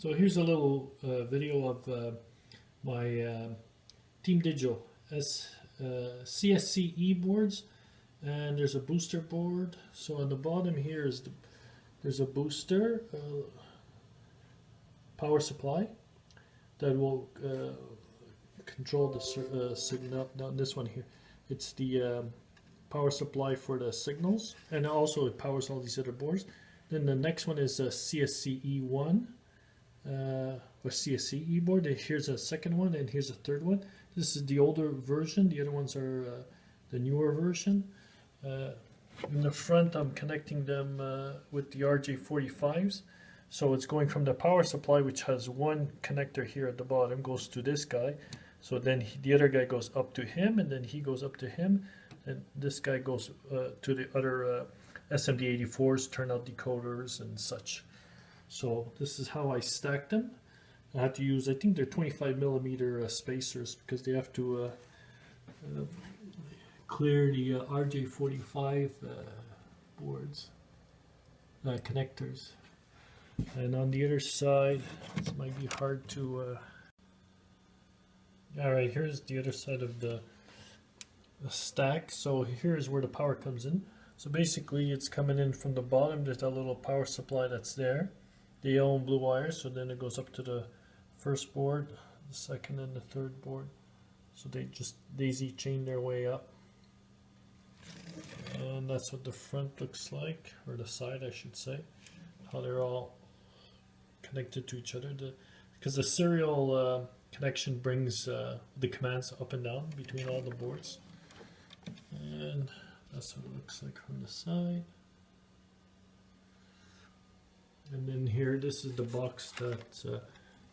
So here's a little video of my Team Digital CSCE boards, and there's a booster board. So on the bottom here is there's a booster power supply that will control the signal. Now this one here, it's the power supply for the signals, and also it powers all these other boards. Then the next one is a CSCE1 or CSCE board. Here's a second one, and here's a third one. This is the older version. The other ones are the newer version. In the front, I'm connecting them with the RJ45s. So it's going from the power supply, which has one connector here at the bottom, goes to this guy. So then the other guy goes up to him, and then he goes up to him, and this guy goes to the other SMD84s, turnout decoders, and such. So this is how I stack them. I have to use, I think they're 25mm spacers, because they have to clear the RJ45 boards, connectors. And on the other side, this might be hard to... Alright, here's the other side of the stack. So here's where the power comes in. So basically it's coming in from the bottom. There's that little power supply that's there, the yellow and blue wires. So then it goes up to the first board, the second and the third board. So they just daisy chain their way up. And that's what the front looks like, or the side I should say, how they're all connected to each other. Because the serial connection brings the commands up and down between all the boards. And that's what it looks like from the side. And then here, this is the box that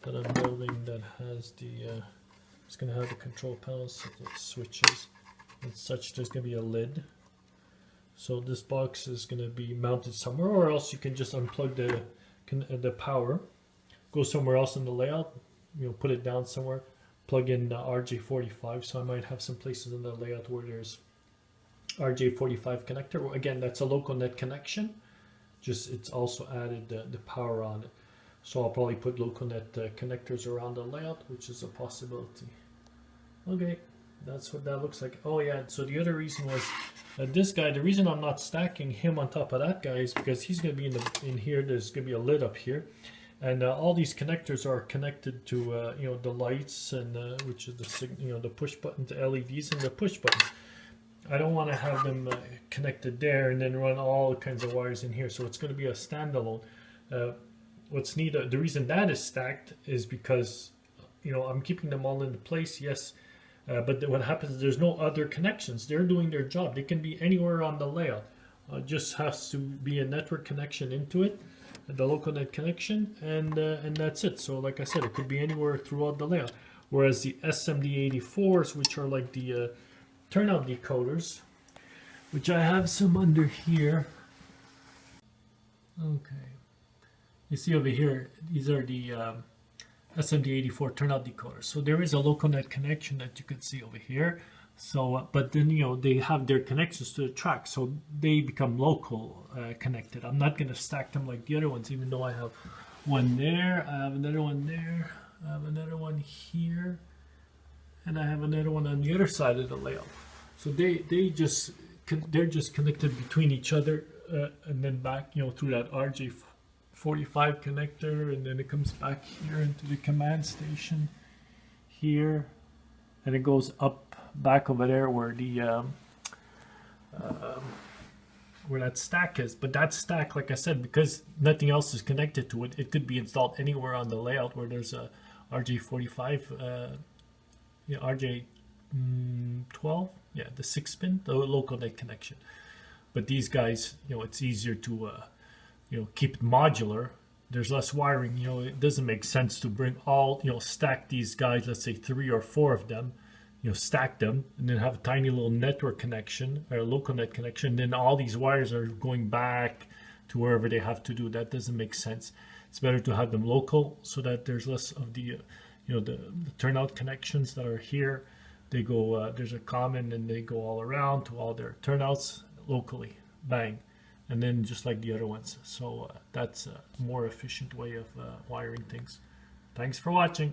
I'm building that has the, it's going to have the control panels, the switches and such. There's going to be a lid. So this box is going to be mounted somewhere, or else you can just unplug the power, go somewhere else in the layout, put it down somewhere, plug in the RJ45. So I might have some places in the layout where there's RJ45 connector. Again, that's a loconet connection, just it's also added the power on it. So I'll probably put loconet connectors around the layout, which is a possibility. Okay, that's what that looks like. Oh yeah, so the other reason was this guy, the reason I'm not stacking him on top of that guy is because he's going to be in here. There's going to be a lid up here, and all these connectors are connected to the lights, and which is the the push button, the LEDs and the push buttons. I don't want to have them connected there and then run all kinds of wires in here. So it's going to be a standalone. What's neat, the reason that is stacked is because I'm keeping them all into place, yes, but what happens is there's no other connections. They're doing their job. They can be anywhere on the layout. Just has to be a network connection into it, the loconet connection, and that's it. So like I said, it could be anywhere throughout the layout. Whereas the SMD84s, which are like the turnout decoders, which I have some under here. Okay, you see over here, these are the SMD84 turnout decoders. So there is a loconet connection that you can see over here. So, but then they have their connections to the track, so they become local connected. I'm not going to stack them like the other ones, even though I have one there, I have another one there, I have another one here, and I have another one on the other side of the layout. So they're just connected between each other, and then back through that RJ45 connector, and then it comes back here into the command station here, and it goes up back over there where the where that stack is. But that stack, like I said, because nothing else is connected to it, it could be installed anywhere on the layout where there's a RJ45 RJ12, yeah, the 6-pin, the loconet connection. But these guys, it's easier to keep it modular. There's less wiring. It doesn't make sense to bring all, stack these guys, let's say 3 or 4 of them, stack them, and then have a tiny little network connection or a loconet connection. Then all these wires are going back to wherever they have to do. That doesn't make sense. It's better to have them local, so that there's less of the the turnout connections that are here. They go, there's a common, and they go all around to all their turnouts locally. Bang. and then just like the other ones. So that's a more efficient way of wiring things. Thanks for watching.